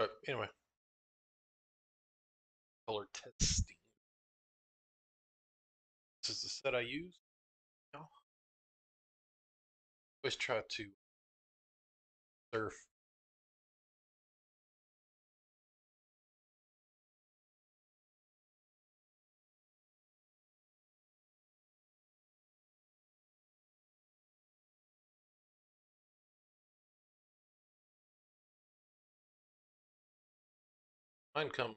But anyway, color testing. This is the set I use. Now. Always try to surf. Mine come.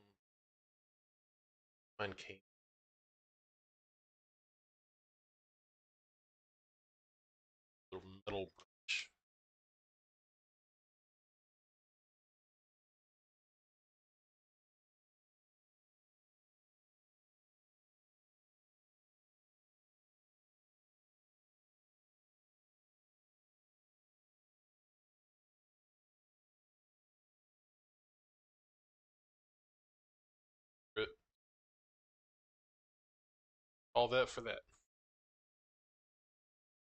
Mine came. Little metal brush. All that for that.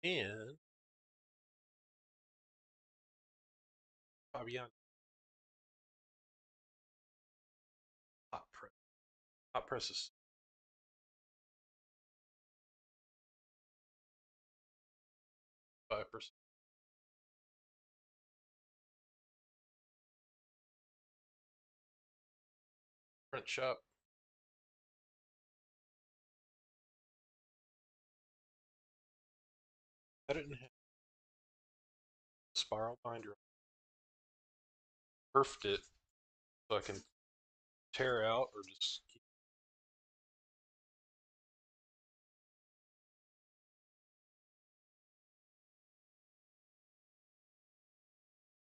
And Fabian hot press. Hot presses. 5%. Print shop. I didn't have a spiral binder. Perfed it so I can tear out or just keep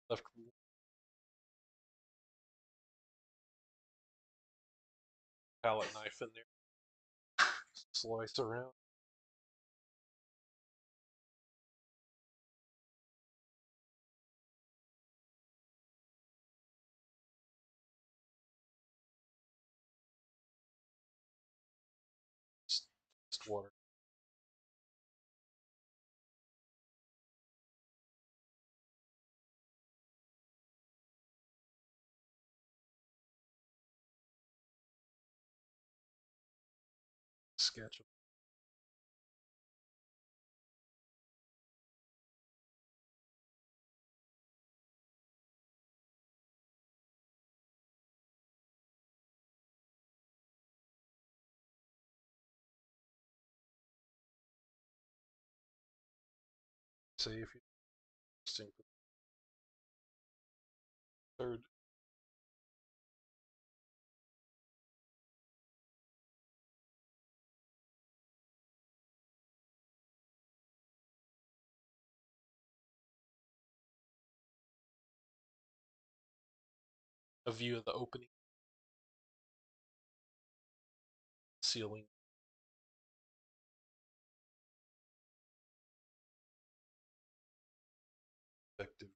left palette knife in there. Slice around. Just water. Sketch. See if you third. A view of the opening. Ceiling. Effective.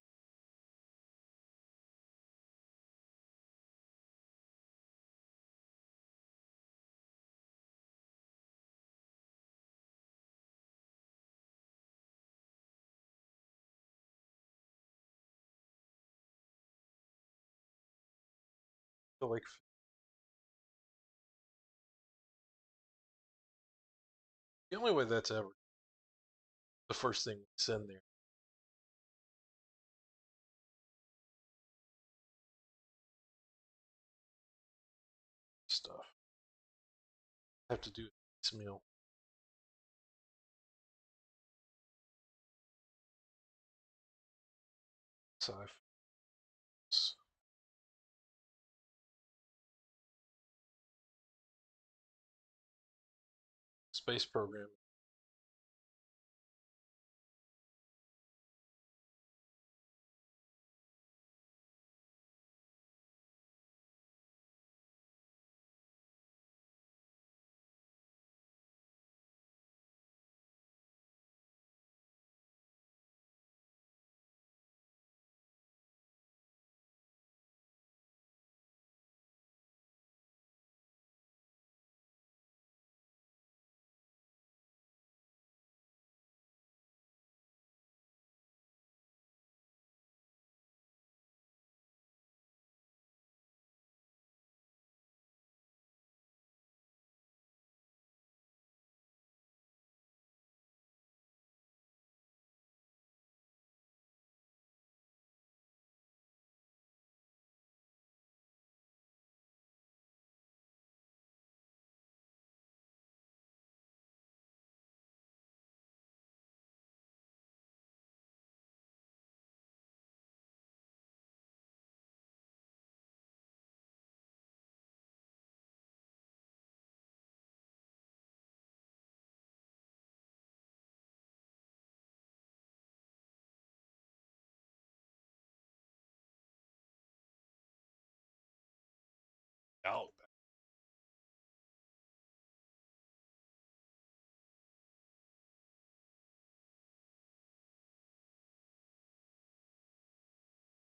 Feel like the only way that's ever the first thing we send there stuff. Have to do it piecemeal. Sci space program.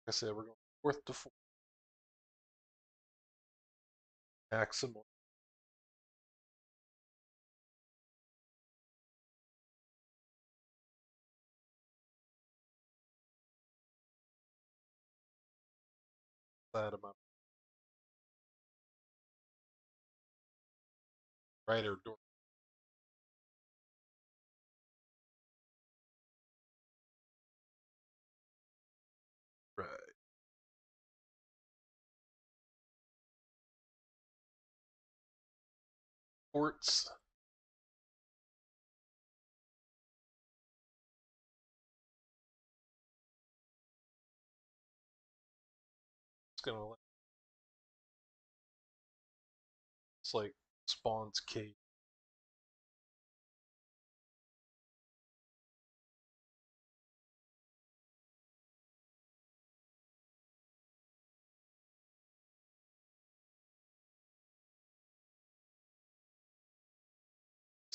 I said, we're going fourth to fourth. Maximum. Side of my right or door. Right. Sports. It's gonna. It's like Spawn's cave.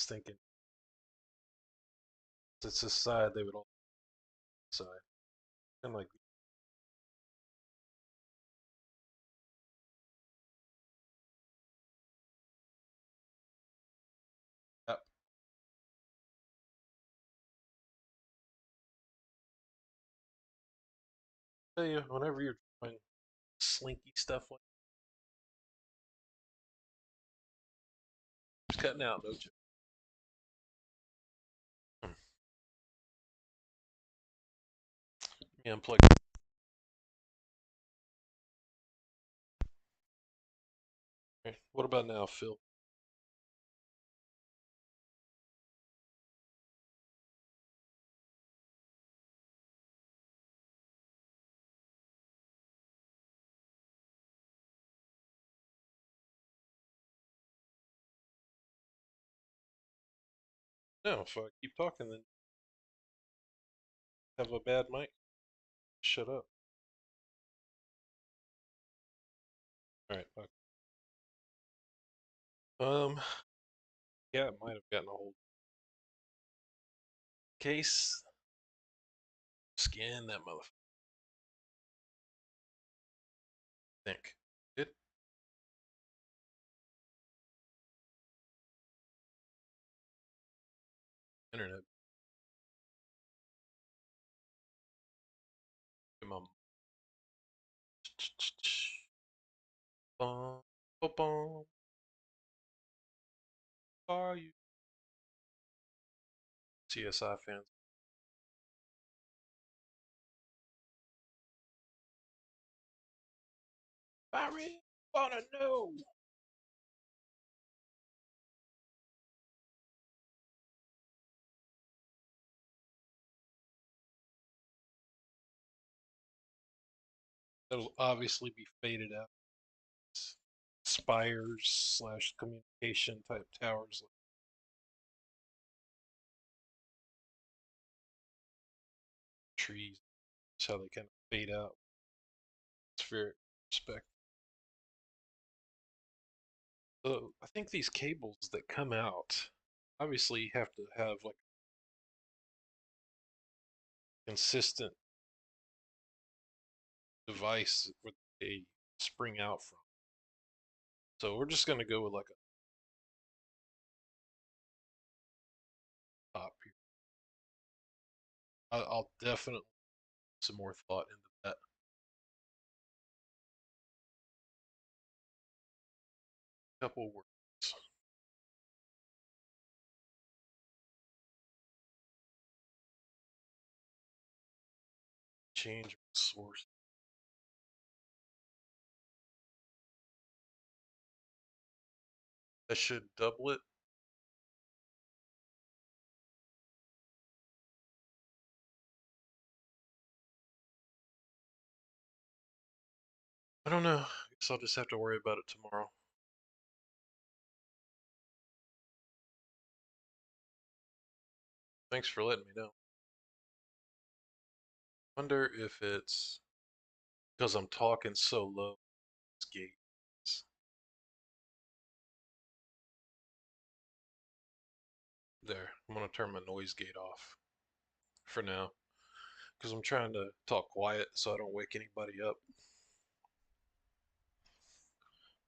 I was thinking it's this side they would all side. And like that. Tell you, whenever you're doing slinky stuff like it's cutting out, don't you? Hmm. Yeah, unplug. Okay. What about now, Phil? No, if I keep talking, then have a bad mic. Shut up. All right. Okay. Yeah, it might have gotten a hold. Case, scan that motherfucker. Think. It internet. Mom. Bum, bum, bum. Are you CSI fans? I really wanna know. That'll obviously be faded out. Spires slash communication type towers, like trees. That's how they kind of fade out. It's fair respect. So I think these cables that come out obviously have to have like a consistent device where they spring out from. So we're just gonna go with like a top here. I'll definitely put some more thought into that. Couple words. Change source. That should double it. I don't know. I guess I'll just have to worry about it tomorrow. Thanks for letting me know. Wonder if it's because I'm talking so low. This gate. There. I'm gonna turn my noise gate off for now. because I'm trying to talk quiet so I don't wake anybody up.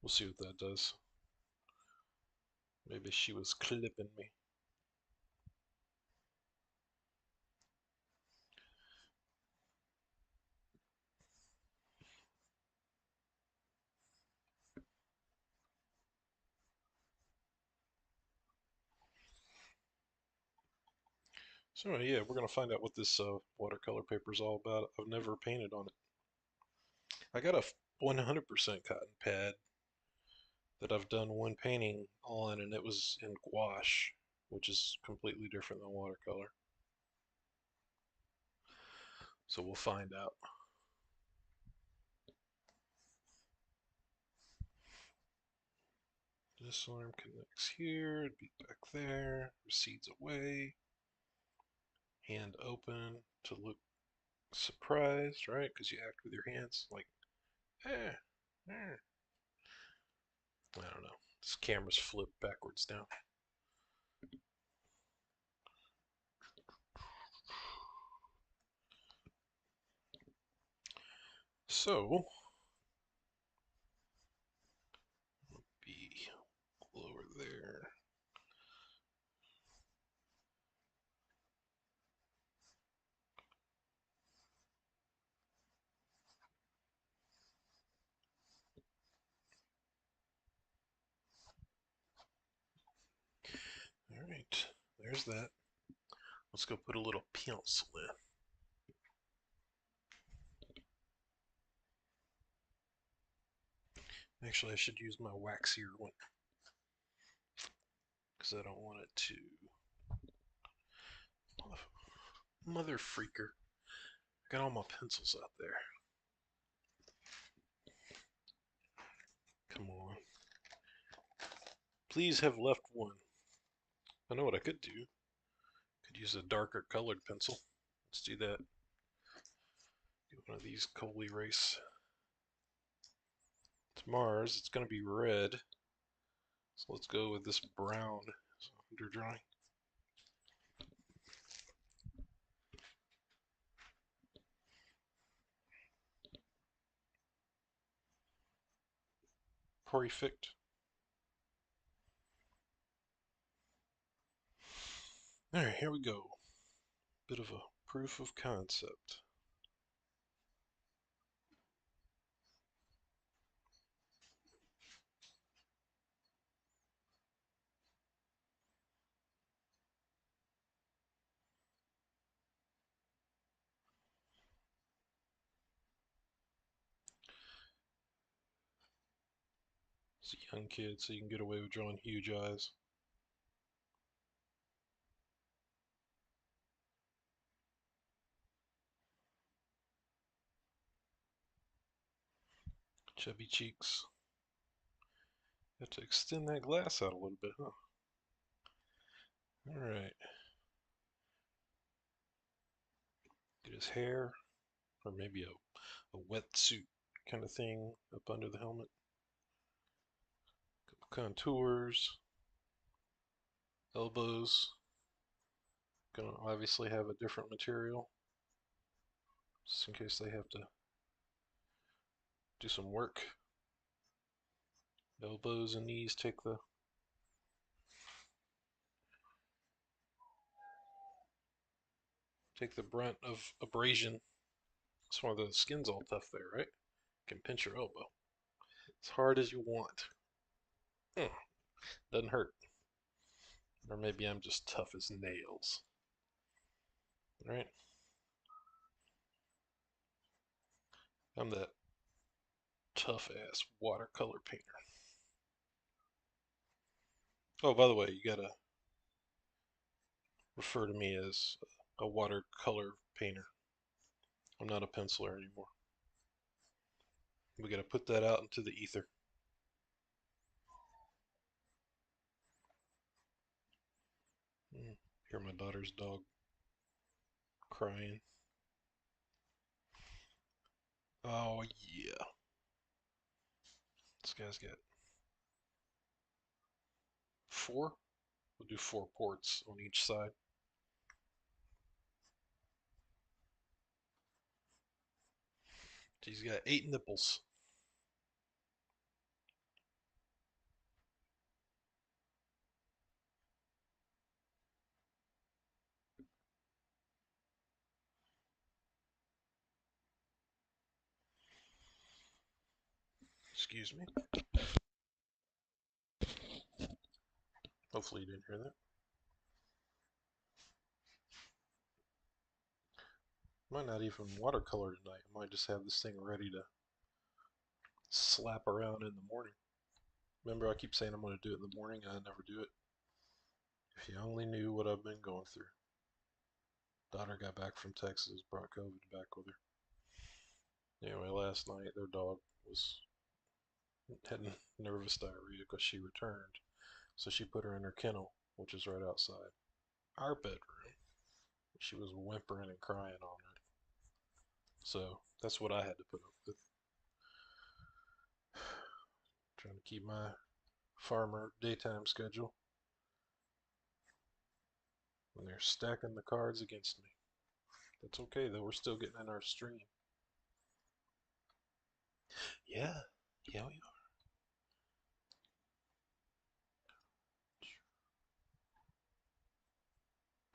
We'll see what that does. Maybe she was clipping me. So yeah, we're gonna find out what this watercolor paper is all about. I've never painted on it. I got a 100% cotton pad that I've done one painting on, and it was in gouache, which is completely different than watercolor. So we'll find out. This arm connects here, it'd be back there, recedes away, hand open to look surprised, right? Because you act with your hands like, eh, eh. I don't know. This camera's flipped backwards now. So, be lower there. All right, there's that. Let's go put a little pencil in. Actually, I should use my waxier one because I don't want it to. Mother freaker. Got all my pencils out there. Come on. Please have left one. I know what I could do. Could use a darker colored pencil. Let's do that. Get one of these coal erase. It's Mars. It's going to be red. So let's go with this brown under drawing. Perfect. Alright, here we go. Bit of a proof of concept. It's a young kid, so you can get away with drawing huge eyes. Chubby cheeks. Have to extend that glass out a little bit, huh? Alright. Get his hair, or maybe a wetsuit kind of thing up under the helmet. Couple contours. Elbows. Gonna obviously have a different material, just in case they have to do some work. Elbows and knees take the brunt of abrasion. That's why the skin's all tough there, right? Can pinch your elbow as hard as you want. Doesn't hurt. Or maybe I'm just tough as nails. Right? I'm that tough ass watercolor painter. Oh, by the way, you gotta refer to me as a watercolor painter. I'm not a penciler anymore. We gotta put that out into the ether. Hear my daughter's dog crying. Oh yeah. This guy's got four. We'll do 4 ports on each side. She's got 8 nipples. Excuse me. Hopefully you didn't hear that. Might not even watercolor tonight. I might just have this thing ready to slap around in the morning. Remember, I keep saying I'm going to do it in the morning, I never do it. If you only knew what I've been going through. Daughter got back from Texas, brought COVID back with her. Anyway, last night their dog was had nervous diarrhea because she returned. So she put her in her kennel, which is right outside our bedroom. She was whimpering and crying all night. So that's what I had to put up with. Trying to keep my farmer daytime schedule when they're stacking the cards against me. That's okay though, we're still getting in our stream. Yeah, yeah, we are.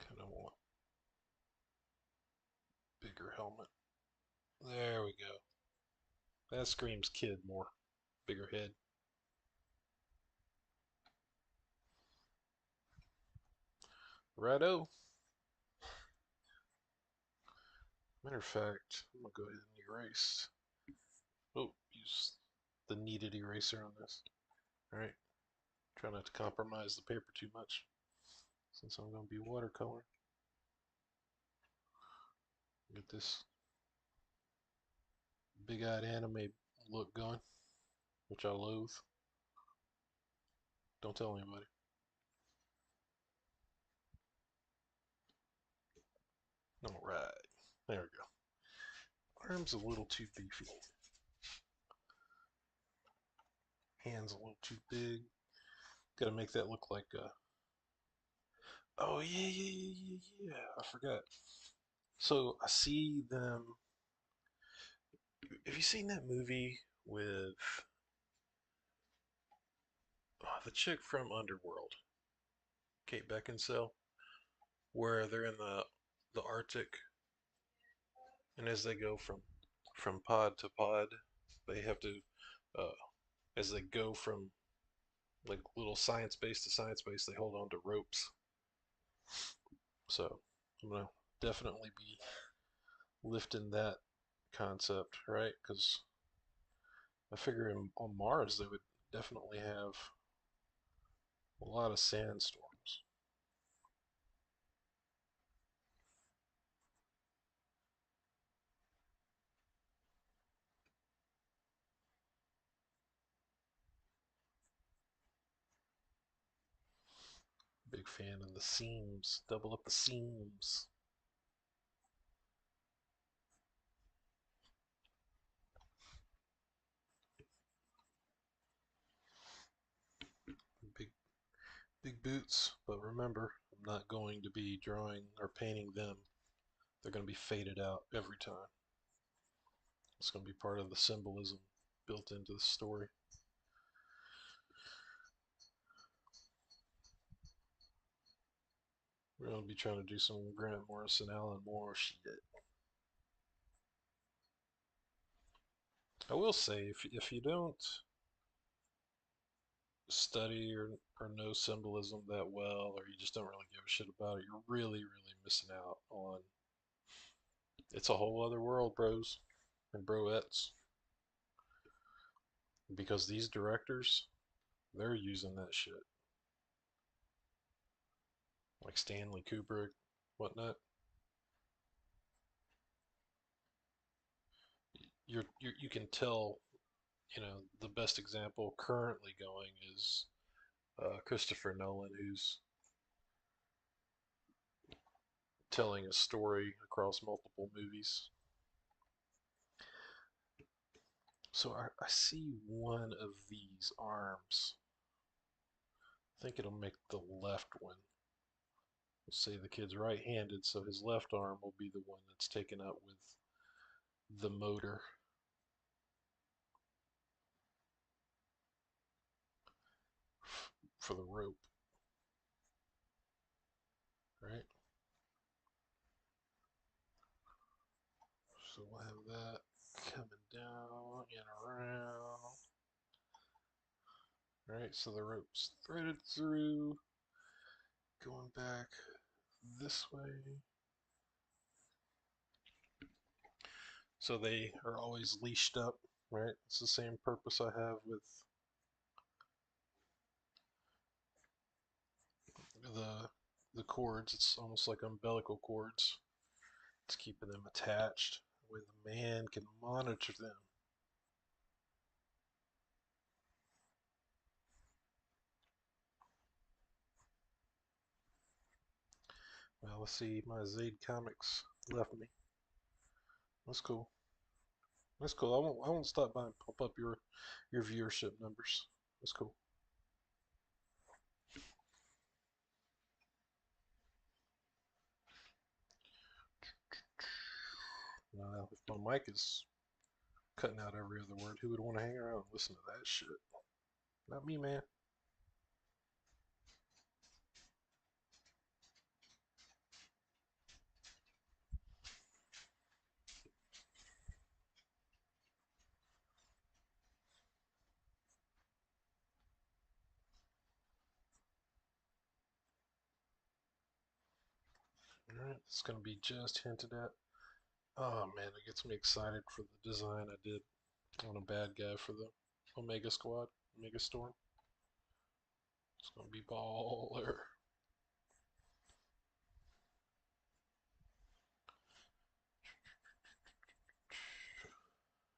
Kind of want bigger helmet. There we go. That screams kid more. Bigger head. Righto. Matter of fact, I'm gonna go ahead and erase. Oh, use the kneaded eraser on this. Alright. Try not to compromise the paper too much since I'm gonna be watercoloring. Get this big-eyed anime look going, which I loathe. Don't tell anybody. Alright. There we go. Arms a little too beefy. Hands a little too big. Gotta make that look like a... Oh, yeah. I forgot. So, I see them... Have you seen that movie with the chick from Underworld, Kate Beckinsale, where they're in the Arctic, and as they go from pod to pod, they have to, uh, as they go from like little science base to science base, they hold on to ropes. So I'm gonna definitely be lifting that concept, right? Because I figure on Mars they would definitely have a lot of sandstorms. Big fan of the seams. Double up the seams. Big big boots, but remember, I'm not going to be drawing or painting them. They're going to be faded out every time. It's going to be part of the symbolism built into the story. We're going to be trying to do some Grant Morrison, Alan Moore shit. I will say, if you don't study or know symbolism that well, or you just don't really give a shit about it, you're really missing out on. It's a whole other world, bros and broettes. Because these directors, they're using that shit. Like Stanley Kubrick, whatnot. You can tell, the best example currently going is Christopher Nolan, who's telling a story across multiple movies. So I see one of these arms. I think it'll make the left one. Let's say the kid's right-handed, so his left arm will be the one that's taken out with the motor. for the rope, right? So we'll have that coming down and around. Right, so the rope's threaded through, going back this way. So they are always leashed up, right? It's the same purpose I have with the the cords. It's almost like umbilical cords. It's keeping them attached where the man can monitor them. Well, let's see, my Zade Comics left me. That's cool. That's cool. I won't stop by and pop up your viewership numbers. That's cool. Now, if my mic is cutting out every other word, who would want to hang around and listen to that shit? Not me, man. Alright, it's gonna be just hinted at. Oh man, it gets me excited for the design I did on a bad guy for the Omega Squad, Omega Storm. It's gonna be baller.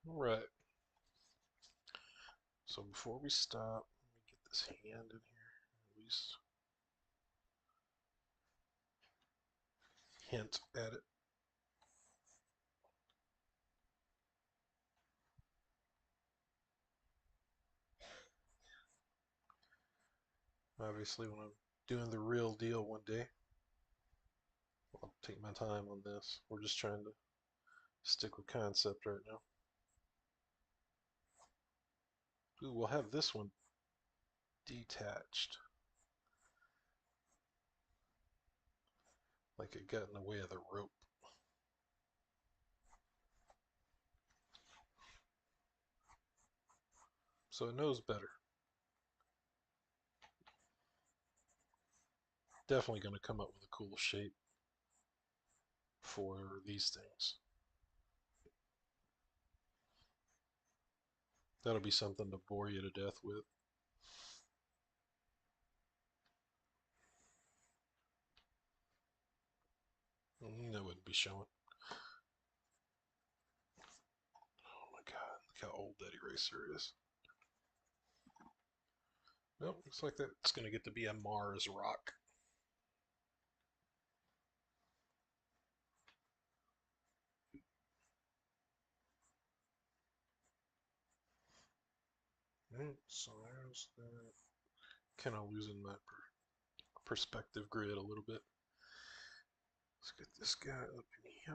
Alright, so before we stop, let me get this hand in here. At least hint at it. Obviously, when I'm doing the real deal one day, I'll take my time on this. We're just trying to stick with concept right now. Ooh, we'll have this one detached. Like it got in the way of the rope. So it knows better. Definitely going to come up with a cool shape for these things. That'll be something to bore you to death with. That wouldn't be showing. Oh my god, look how old that eraser is. Nope, looks like that's going to get to be a Mars rock. Right, so there's that. Kind of losing my perspective grid a little bit. Let's get this guy up in here.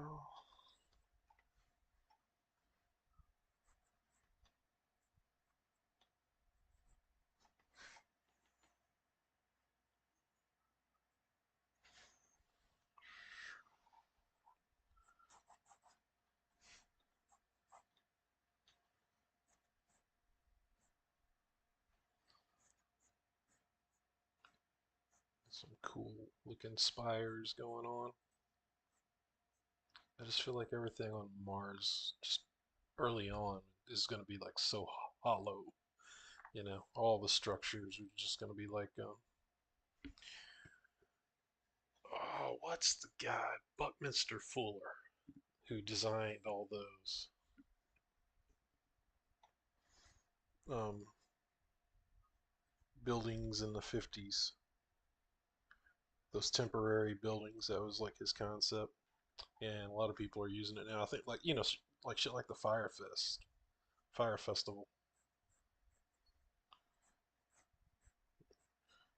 Some cool looking spires going on. I just feel like everything on Mars, just early on, is going to be like so hollow. You know, all the structures are just going to be like, oh, what's the guy? Buckminster Fuller, who designed all those um, buildings in the 50s. Those temporary buildings, that was like his concept. And a lot of people are using it now. I think, like, like shit like the Fire Festival.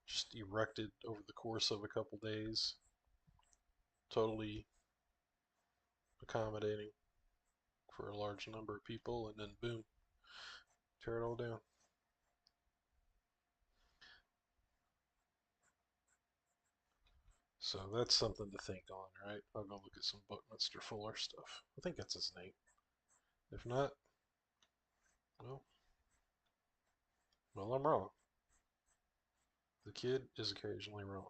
Just erected over the course of a couple days. Totally accommodating for a large number of people, and then boom, tear it all down. So that's something to think on, right? I'll go look at some Buckminster Fuller stuff. I think that's his name. If not, well, I'm wrong. The kid is occasionally wrong.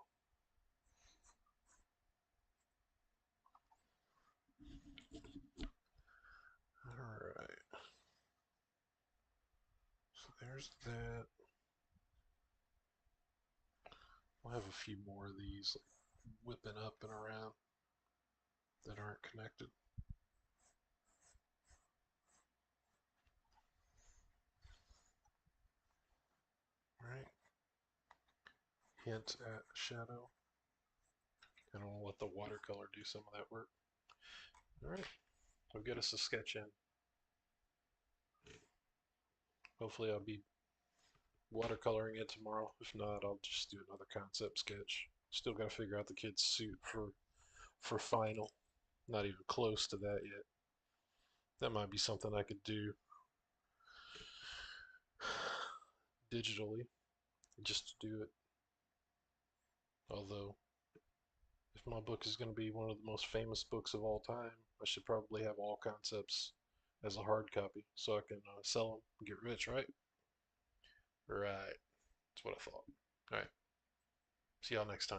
Alright, so there's that. We'll have a few more of these like, whipping up and around that aren't connected. Alright, hint at shadow. And we'll let the watercolor do some of that work. Alright, we'll get us a sketch in. Hopefully I'll be watercoloring it tomorrow. If not, I'll just do another concept sketch. Still got to figure out the kid's suit for final. Not even close to that yet. That might be something I could do digitally just to do it. Although, if my book is going to be one of the most famous books of all time, I should probably have all concepts as a hard copy so I can sell them and get rich, right? Right. That's what I thought. All right. See y'all next time.